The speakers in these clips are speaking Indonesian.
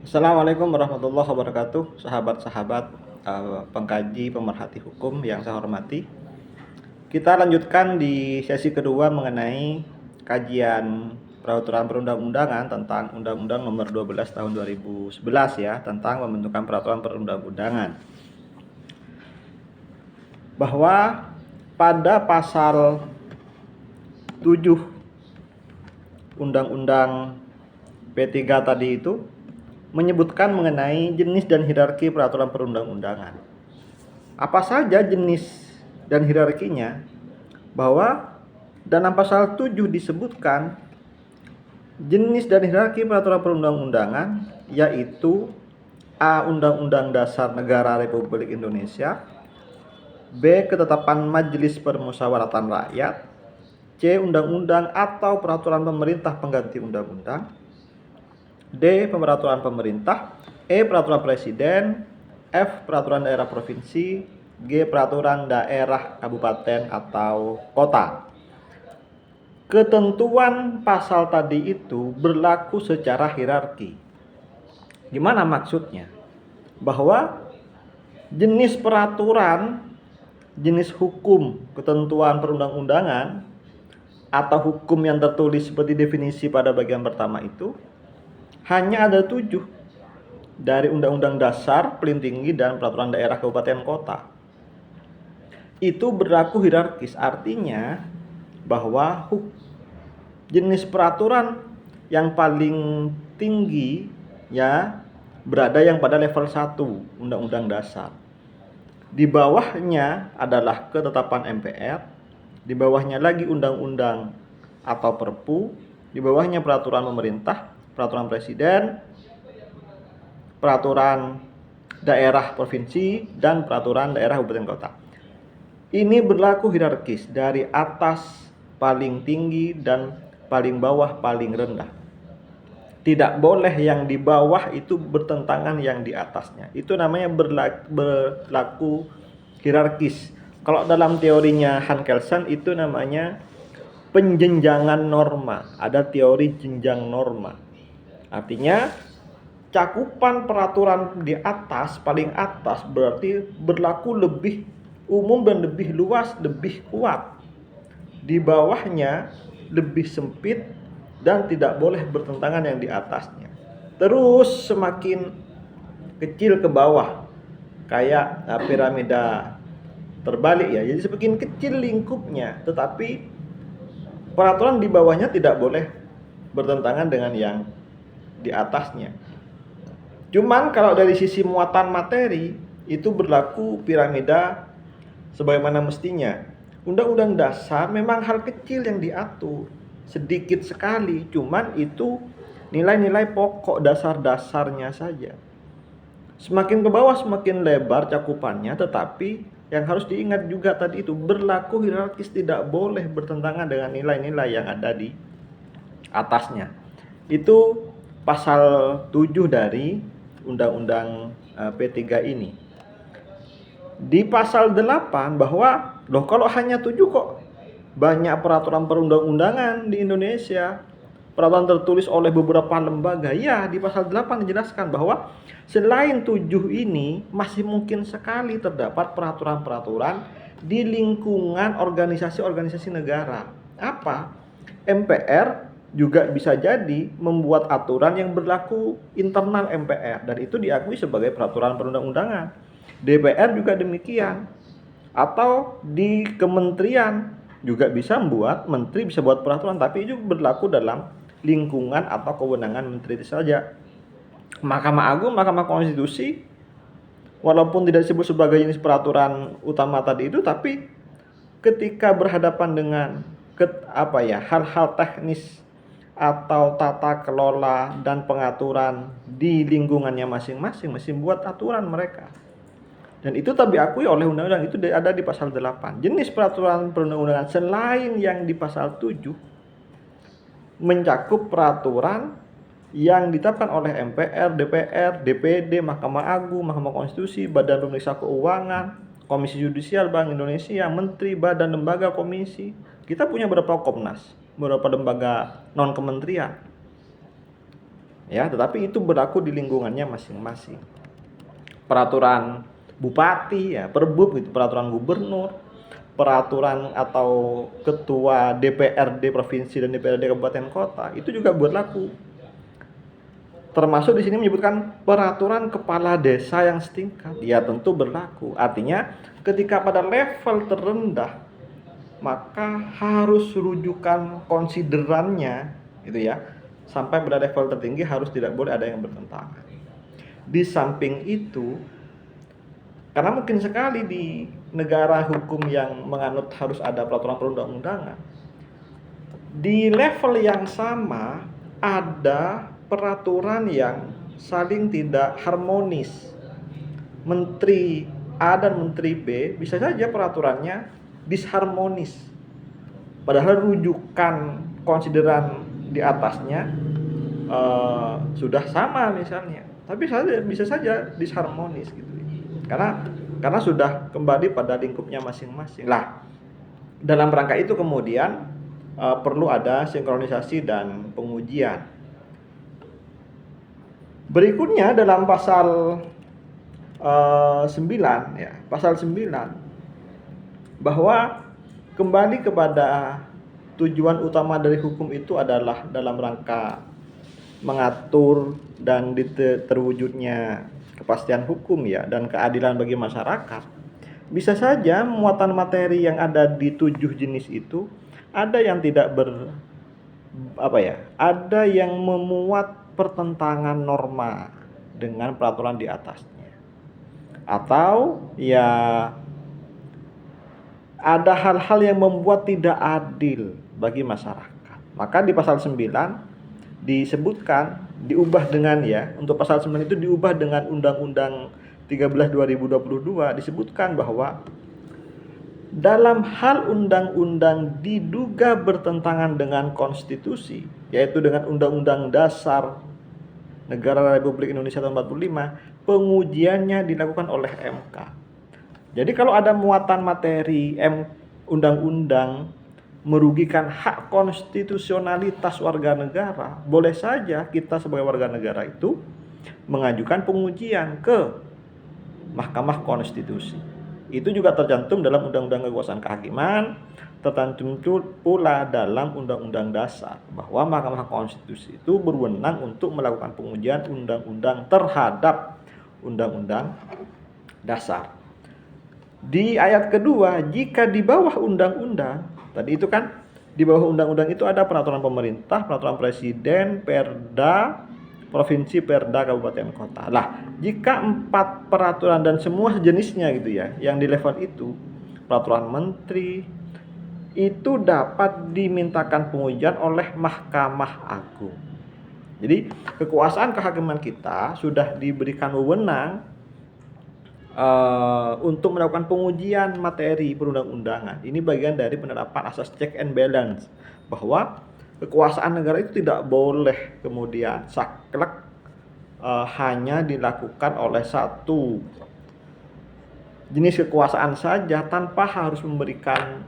Assalamualaikum warahmatullahi wabarakatuh, sahabat-sahabat pengkaji pemerhati hukum yang saya hormati. Kita lanjutkan di sesi kedua mengenai kajian peraturan perundang-undangan tentang Undang-Undang Nomor 12 Tahun 2011 ya, tentang pembentukan peraturan perundang-undangan. Bahwa pada pasal 7 Undang-Undang P3 tadi itu menyebutkan mengenai jenis dan hierarki peraturan perundang-undangan. Apa saja jenis dan hierarkinya? Bahwa dalam pasal 7 disebutkan jenis dan hierarki peraturan perundang-undangan yaitu A. Undang-Undang Dasar Negara Republik Indonesia, B. Ketetapan Majelis Permusyawaratan Rakyat, C. Undang-undang atau peraturan pemerintah pengganti undang-undang, D. Peraturan pemerintah, E. Peraturan presiden, F. Peraturan daerah provinsi, G. Peraturan daerah kabupaten atau kota. Ketentuan pasal tadi itu berlaku secara hierarki. Gimana maksudnya? Bahwa jenis peraturan, jenis hukum, ketentuan perundang-undangan atau hukum yang tertulis seperti definisi pada bagian pertama itu hanya ada 7 dari Undang-Undang Dasar, Paling Tinggi, dan Peraturan Daerah Kabupaten Kota. Itu berlaku hierarkis, artinya bahwa jenis peraturan yang paling tinggi ya berada yang pada level 1 Undang-Undang Dasar. Di bawahnya adalah ketetapan MPR, di bawahnya lagi undang-undang atau Perpu, di bawahnya peraturan pemerintah, peraturan presiden, peraturan daerah provinsi, dan peraturan daerah kabupaten kota. Ini berlaku hierarkis dari atas paling tinggi dan paling bawah paling rendah. Tidak boleh yang di bawah itu bertentangan yang di atasnya. Itu namanya berlaku hierarkis. Kalau dalam teorinya Hans Kelsen itu namanya penjenjangan norma. Ada teori jenjang norma. Artinya cakupan peraturan di atas, paling atas berarti berlaku lebih umum dan lebih luas, lebih kuat. Di bawahnya lebih sempit dan tidak boleh bertentangan yang di atasnya. Terus semakin kecil ke bawah, kayak piramida terbalik ya. Jadi semakin kecil lingkupnya, tetapi peraturan di bawahnya tidak boleh bertentangan dengan yang di atasnya. Cuman kalau dari sisi muatan materi itu berlaku piramida sebagaimana mestinya. Undang-undang dasar memang hal kecil yang diatur, sedikit sekali, cuman itu nilai-nilai pokok dasar-dasarnya saja. Semakin ke bawah semakin lebar cakupannya, tetapi yang harus diingat juga tadi itu berlaku hierarkis, tidak boleh bertentangan dengan nilai-nilai yang ada di atasnya. Itu pasal 7 dari Undang-Undang P3 ini. Di pasal 8 bahwa kalau hanya 7 kok banyak peraturan perundang-undangan di Indonesia, peraturan tertulis oleh beberapa lembaga. Ya, di pasal 8 dijelaskan bahwa selain 7 ini masih mungkin sekali terdapat peraturan-peraturan di lingkungan organisasi-organisasi negara. Apa? MPR juga bisa jadi membuat aturan yang berlaku internal MPR dan itu diakui sebagai peraturan perundang-undangan. DPR juga demikian. Atau di kementerian juga bisa membuat, menteri bisa buat peraturan, tapi itu berlaku dalam lingkungan atau kewenangan menteri itu saja. Mahkamah Agung, Mahkamah Konstitusi, walaupun tidak disebut sebagai jenis peraturan utama tadi itu, tapi ketika berhadapan dengan hal-hal teknis atau tata kelola dan pengaturan di lingkungannya masing-masing, mesti buat aturan mereka. Dan itu tak diakui oleh undang-undang, itu ada di pasal 8. Jenis peraturan perundang-undangan selain yang di pasal 7 mencakup peraturan yang ditetapkan oleh MPR, DPR, DPD, Mahkamah Agung, Mahkamah Konstitusi, Badan Pemeriksa Keuangan, Komisi Yudisial Bank Indonesia, Menteri, Badan, Lembaga, Komisi. Kita punya beberapa Komnas, beberapa lembaga non-kementerian. ya, tetapi itu berlaku di lingkungannya masing-masing. Peraturan bupati ya, perbub itu, peraturan gubernur, peraturan atau ketua DPRD provinsi dan DPRD kabupaten kota itu juga berlaku. Termasuk di sini menyebutkan peraturan kepala desa yang setingkat, ya tentu berlaku. Artinya ketika pada level terendah maka harus rujukan konsiderannya gitu ya. Sampai pada level tertinggi harus tidak boleh ada yang bertentangan. Di samping itu, karena mungkin sekali di negara hukum yang menganut harus ada peraturan perundang-undangan, di level yang sama ada peraturan yang saling tidak harmonis. Menteri A dan Menteri B bisa saja peraturannya disharmonis, padahal rujukan konsideran di atasnya sudah sama misalnya, tapi bisa saja disharmonis gitu, karena sudah kembali pada lingkupnya masing-masing. Lah, dalam rangka itu kemudian perlu ada sinkronisasi dan pengujian. Berikutnya dalam pasal 9 ya, pasal 9 bahwa kembali kepada tujuan utama dari hukum itu adalah dalam rangka mengatur dan terwujudnya kepastian hukum ya dan keadilan bagi masyarakat. Bisa saja muatan materi yang ada di 7 jenis itu ada yang tidak ada yang memuat pertentangan norma dengan peraturan di atasnya, atau ya ada hal-hal yang membuat tidak adil bagi masyarakat. Maka di pasal 9 disebutkan diubah dengan untuk pasal 9 itu diubah dengan Undang-Undang 13 2022 disebutkan bahwa dalam hal undang-undang diduga bertentangan dengan konstitusi, yaitu dengan Undang-Undang Dasar Negara Republik Indonesia tahun 45, pengujiannya dilakukan oleh MK. Jadi kalau ada muatan materi undang-undang merugikan hak konstitusionalitas warga negara, boleh saja kita sebagai warga negara itu mengajukan pengujian ke Mahkamah Konstitusi. Itu juga tercantum dalam Undang-Undang Kekuasaan Kehakiman, tercantum pula dalam Undang-Undang Dasar bahwa Mahkamah Konstitusi itu berwenang untuk melakukan pengujian undang-undang terhadap Undang-Undang Dasar. Di ayat kedua, jika di bawah undang-undang, tadi itu kan di bawah undang-undang itu ada peraturan pemerintah, peraturan presiden, perda, provinsi, perda, kabupaten, kota. Lah, jika 4 peraturan dan semua sejenisnya gitu ya, yang di level itu, peraturan menteri, itu dapat dimintakan pengujian oleh Mahkamah Agung. Jadi, kekuasaan kehakiman kita sudah diberikan wewenang untuk melakukan pengujian materi perundang-undangan. Ini bagian dari penerapan asas check and balance, bahwa kekuasaan negara itu tidak boleh kemudian saklek hanya dilakukan oleh satu jenis kekuasaan saja tanpa harus memberikan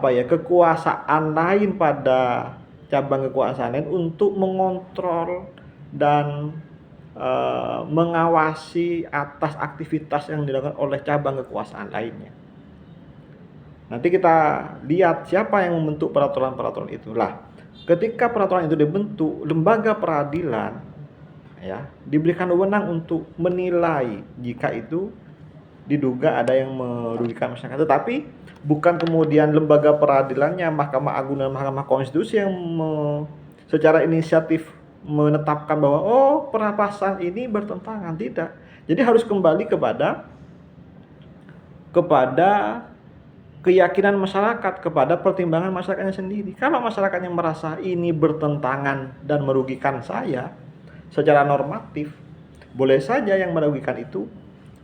kekuasaan lain pada cabang kekuasaan lain untuk mengontrol dan mengawasi atas aktivitas yang dilakukan oleh cabang kekuasaan lainnya. Nanti kita lihat siapa yang membentuk peraturan-peraturan itulah. Ketika peraturan itu dibentuk, lembaga peradilan diberikan wewenang untuk menilai jika itu diduga ada yang merugikan masyarakat. Tetapi bukan kemudian lembaga peradilannya, Mahkamah Agung dan Mahkamah Konstitusi yang secara inisiatif menetapkan bahwa perpasan ini bertentangan, tidak. Jadi harus kembali kepada keyakinan masyarakat, kepada pertimbangan masyarakatnya sendiri. Kalau masyarakatnya merasa ini bertentangan dan merugikan saya secara normatif, boleh saja yang merugikan itu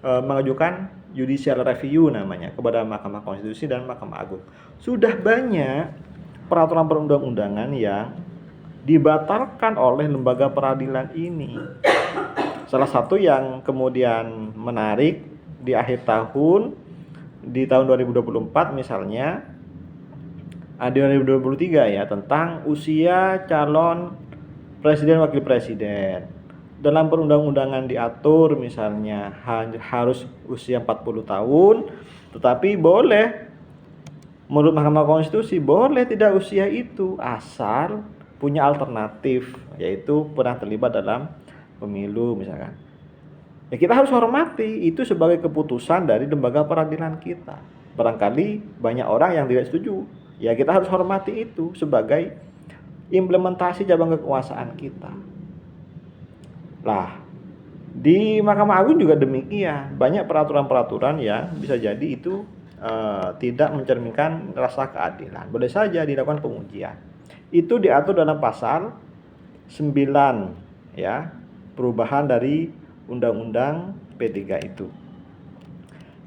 mengajukan judicial review namanya kepada Mahkamah Konstitusi dan Mahkamah Agung. Sudah banyak peraturan perundang-undangan yang dibatalkan oleh lembaga peradilan ini. Salah satu yang kemudian menarik di akhir tahun, di tahun 2024 misalnya, di 2023 tentang usia calon presiden wakil presiden. Dalam perundang-undangan diatur misalnya harus usia 40 tahun, tetapi boleh menurut Mahkamah Konstitusi boleh tidak usia itu asal punya alternatif, yaitu pernah terlibat dalam pemilu misalkan. Ya kita harus hormati itu sebagai keputusan dari lembaga peradilan kita. Barangkali banyak orang yang tidak setuju. Ya kita harus hormati itu sebagai implementasi cabang kekuasaan kita. Lah, di Mahkamah Agung juga demikian. Banyak peraturan-peraturan yang bisa jadi itu tidak mencerminkan rasa keadilan. Boleh saja dilakukan pengujian. Itu diatur dalam pasal 9 ya, perubahan dari Undang-Undang P3 itu.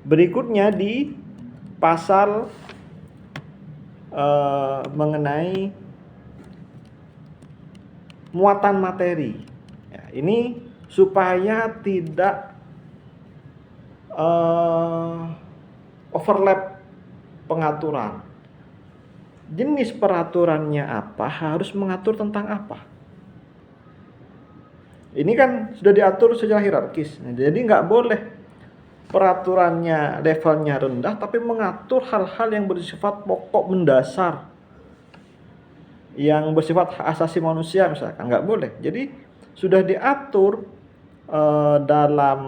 Berikutnya di pasal mengenai muatan materi. Ya, ini supaya tidak overlap pengaturan. Jenis peraturannya apa, harus mengatur tentang apa. Ini kan sudah diatur secara hierarkis. Jadi nggak boleh peraturannya levelnya rendah tapi mengatur hal-hal yang bersifat pokok mendasar, yang bersifat hak asasi manusia misalkan, nggak boleh. Jadi sudah diatur dalam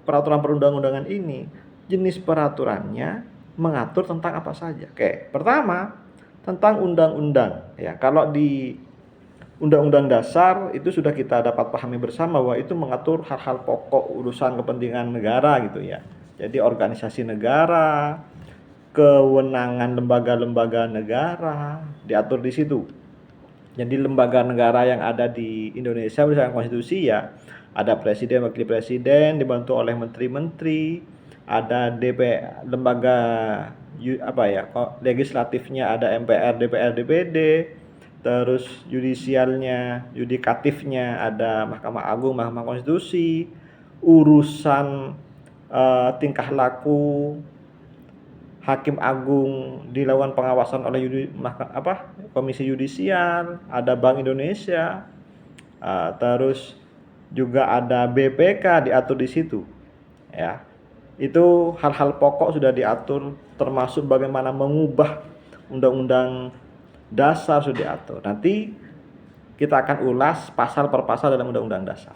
peraturan perundang-undangan ini jenis peraturannya mengatur tentang apa saja. Oke, pertama tentang undang-undang ya. Kalau di Undang-Undang Dasar itu sudah kita dapat pahami bersama bahwa itu mengatur hal-hal pokok urusan kepentingan negara gitu ya. Jadi organisasi negara, kewenangan lembaga-lembaga negara diatur di situ. Jadi lembaga negara yang ada di Indonesia berdasarkan konstitusi ya, ada presiden, wakil presiden dibantu oleh menteri-menteri, ada DPR, lembaga legislatifnya ada MPR, DPR, DPD. Terus yudikatifnya ada Mahkamah Agung, Mahkamah Konstitusi, urusan tingkah laku Hakim Agung dilakukan pengawasan oleh Komisi Yudisial, ada Bank Indonesia, terus juga ada BPK diatur di situ, ya. Itu hal-hal pokok sudah diatur, termasuk bagaimana mengubah undang-undang dasar sudah diatur. Nanti kita akan ulas pasal per pasal dalam undang-undang dasar.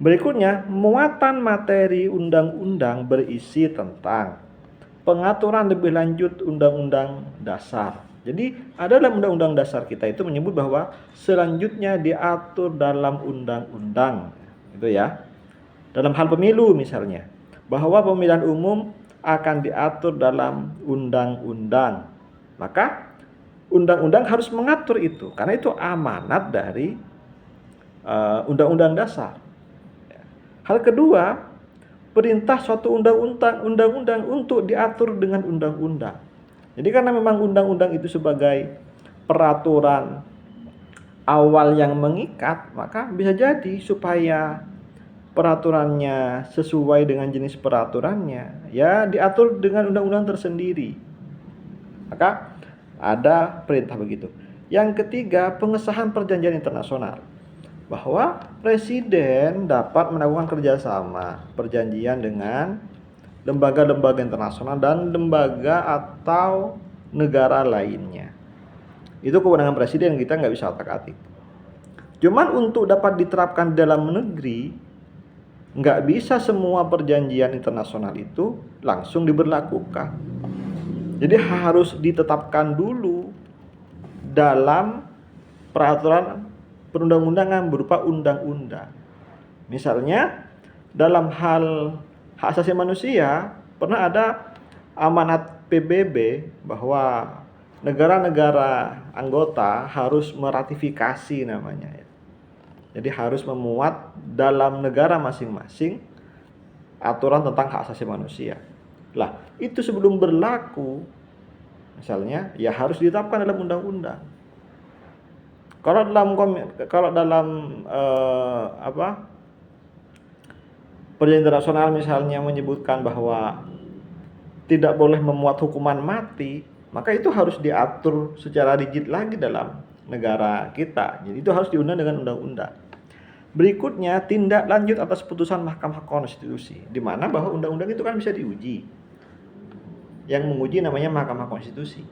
Berikutnya, muatan materi undang-undang berisi tentang pengaturan lebih lanjut undang-undang dasar. Jadi ada dalam undang-undang dasar kita itu menyebut bahwa selanjutnya diatur dalam undang-undang, itu ya. Dalam hal pemilu misalnya, bahwa pemilihan umum akan diatur dalam undang-undang. Maka undang-undang harus mengatur itu, karena itu amanat dari undang-undang dasar. Hal kedua, perintah suatu undang-undang untuk diatur dengan undang-undang. Jadi karena memang undang-undang itu sebagai peraturan awal yang mengikat, maka bisa jadi supaya peraturannya sesuai dengan jenis peraturannya, ya diatur dengan undang-undang tersendiri. Maka ada perintah begitu. Yang ketiga, pengesahan perjanjian internasional, bahwa presiden dapat melakukan kerjasama perjanjian dengan lembaga-lembaga internasional dan lembaga atau negara lainnya. Itu kewenangan presiden, kita nggak bisa otak-atik. Cuman untuk dapat diterapkan dalam negeri, nggak bisa semua perjanjian internasional itu langsung diberlakukan. Jadi harus ditetapkan dulu dalam peraturan perundang-undangan berupa undang-undang. Misalnya dalam hal hak asasi manusia pernah ada amanat PBB bahwa negara-negara anggota harus meratifikasi namanya ya. Jadi harus memuat dalam negara masing-masing aturan tentang hak asasi manusia. Lah, itu sebelum berlaku misalnya ya harus ditetapkan dalam undang-undang. Kalau dalam perjanjian internasional misalnya menyebutkan bahwa tidak boleh memuat hukuman mati, maka itu harus diatur secara rigid lagi dalam negara kita. Jadi itu harus diundang dengan undang-undang. Berikutnya, tindak lanjut atas putusan Mahkamah Konstitusi, di mana bahwa undang-undang itu kan bisa diuji. Yang menguji namanya Mahkamah Konstitusi.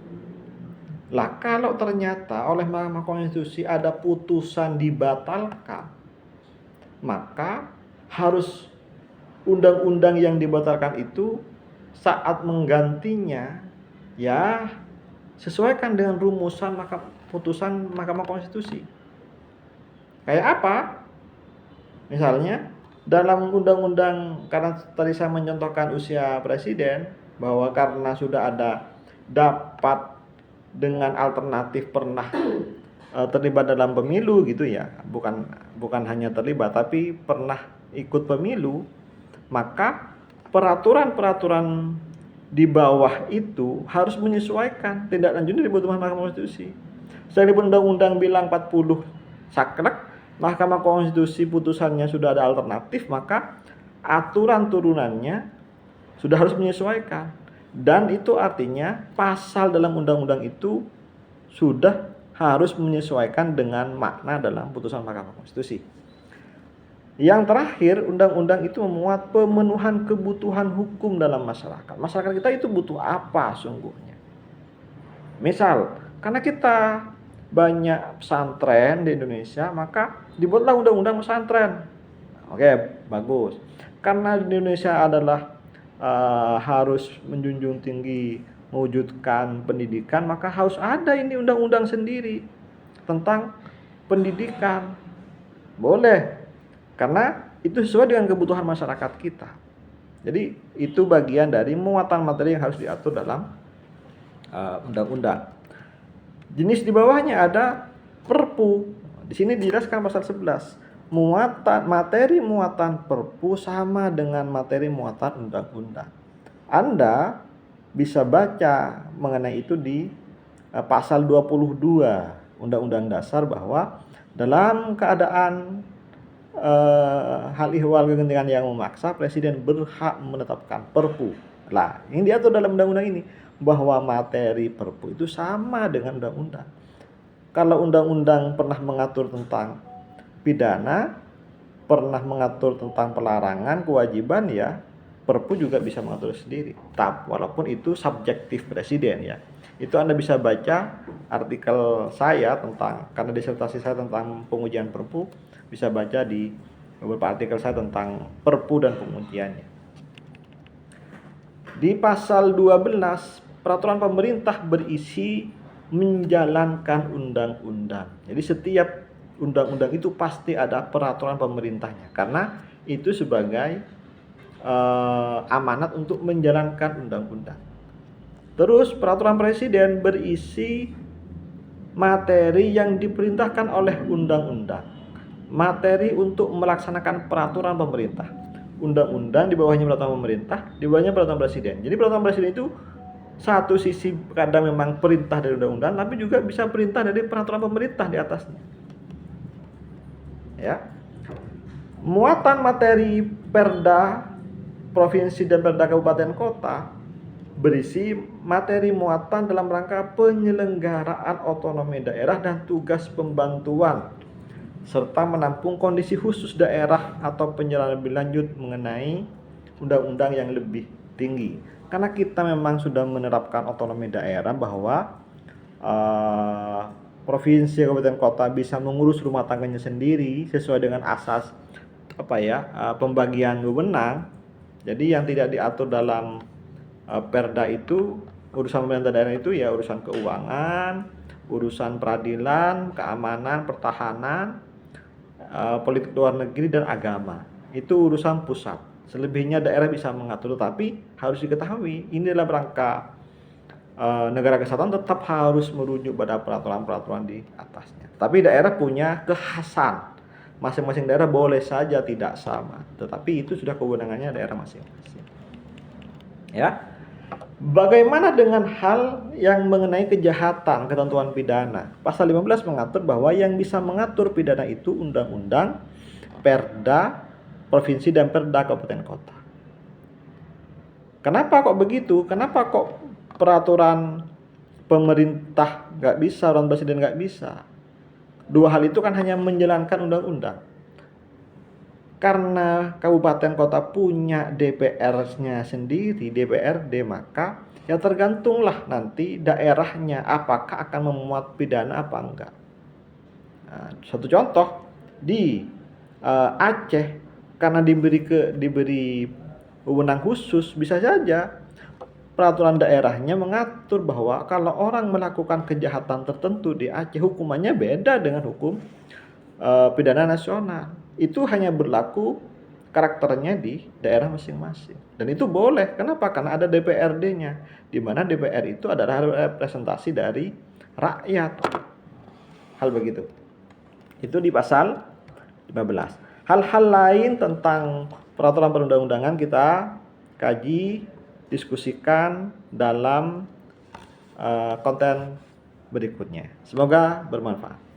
Lah kalau ternyata oleh Mahkamah Konstitusi ada putusan dibatalkan, maka harus undang-undang yang dibatalkan itu saat menggantinya ya sesuaikan dengan rumusan putusan Mahkamah Konstitusi. Kayak apa? Misalnya dalam undang-undang, karena tadi saya mencontohkan usia presiden, bahwa karena sudah ada dapat dengan alternatif pernah terlibat dalam pemilu gitu ya, bukan hanya terlibat tapi pernah ikut pemilu, maka peraturan-peraturan di bawah itu harus menyesuaikan tindak lanjutnya dibutuhkan Mahkamah Konstitusi. Sekalipun undang-undang bilang 40 saklek, Mahkamah Konstitusi putusannya sudah ada alternatif, maka aturan turunannya sudah harus menyesuaikan. Dan itu artinya pasal dalam undang-undang itu sudah harus menyesuaikan dengan makna dalam putusan Mahkamah Konstitusi. Yang terakhir, undang-undang itu memuat pemenuhan kebutuhan hukum dalam masyarakat. Masyarakat kita itu butuh apa sungguhnya? Misal, karena kita banyak pesantren di Indonesia, maka dibuatlah undang-undang pesantren. Oke, bagus. Karena di Indonesia adalah harus menjunjung tinggi mewujudkan pendidikan, maka harus ada ini undang-undang sendiri tentang pendidikan. Boleh, karena itu sesuai dengan kebutuhan masyarakat kita. Jadi itu bagian dari muatan materi yang harus diatur dalam undang-undang. Jenis di bawahnya ada Perpu. Di sini dijelaskan pasal 11. Materi muatan Perpu sama dengan materi muatan undang-undang. Anda bisa baca mengenai itu di pasal 22 Undang-Undang Dasar, bahwa dalam keadaan hal ihwal kegentingan yang memaksa, Presiden berhak menetapkan Perpu. Lah, ini diatur dalam undang-undang ini, bahwa materi Perpu itu sama dengan undang-undang. Kalau undang-undang pernah mengatur tentang pidana, pernah mengatur tentang pelarangan, kewajiban, ya Perpu juga bisa mengatur sendiri. Walaupun itu subjektif Presiden ya. Itu Anda bisa baca artikel saya tentang, karena disertasi saya tentang pengujian Perpu, bisa baca di beberapa artikel saya tentang Perpu dan pengujiannya. Di pasal 12, peraturan pemerintah berisi menjalankan undang-undang. Jadi setiap undang-undang itu pasti ada peraturan pemerintahnya, karena itu sebagai amanat untuk menjalankan undang-undang. Terus peraturan presiden berisi materi yang diperintahkan oleh undang-undang, materi untuk melaksanakan peraturan pemerintah. Undang-undang di bawahnya peraturan pemerintah, di bawahnya peraturan presiden. Jadi peraturan presiden itu satu sisi kadang memang perintah dari undang-undang, tapi juga bisa perintah dari peraturan pemerintah di atasnya. Ya. Muatan materi Perda provinsi dan Perda kabupaten kota berisi materi muatan dalam rangka penyelenggaraan otonomi daerah dan tugas pembantuan, serta menampung kondisi khusus daerah atau penyerahan lebih lanjut mengenai undang-undang yang lebih tinggi. Karena kita memang sudah menerapkan otonomi daerah, bahwa provinsi, kabupaten, kota bisa mengurus rumah tangganya sendiri sesuai dengan asas pembagian wewenang. Jadi yang tidak diatur dalam Perda itu, urusan pemerintah daerah itu ya urusan keuangan, urusan peradilan, keamanan, pertahanan, politik luar negeri dan agama. Itu urusan pusat. Selebihnya daerah bisa mengatur, tapi harus diketahui ini dalam rangka negara kesatuan tetap harus merujuk pada peraturan-peraturan di atasnya. Tapi daerah punya kekhasan. Masing-masing daerah boleh saja tidak sama, tetapi itu sudah kewenangannya daerah masing-masing. Ya. Bagaimana dengan hal yang mengenai kejahatan, ketentuan pidana? Pasal 15 mengatur bahwa yang bisa mengatur pidana itu undang-undang, Perda provinsi dan Perda kabupaten kota. Kenapa kok begitu? Kenapa kok peraturan pemerintah nggak bisa, peraturan presiden nggak bisa? Dua hal itu kan hanya menjalankan undang-undang. Karena kabupaten kota punya DPR-nya sendiri, DPRD, maka ya tergantunglah nanti daerahnya apakah akan memuat pidana apa enggak. Nah, satu contoh di Aceh, karena diberi wewenang khusus, bisa saja peraturan daerahnya mengatur bahwa kalau orang melakukan kejahatan tertentu di Aceh, hukumannya beda dengan hukum pidana nasional. Itu hanya berlaku karakternya di daerah masing-masing. Dan itu boleh. Kenapa? Karena ada DPRD-nya, di mana DPR itu adalah representasi dari rakyat. Hal begitu. Itu di pasal 15. Hal-hal lain tentang peraturan perundang-undangan kita kaji, diskusikan dalam konten berikutnya. Semoga bermanfaat.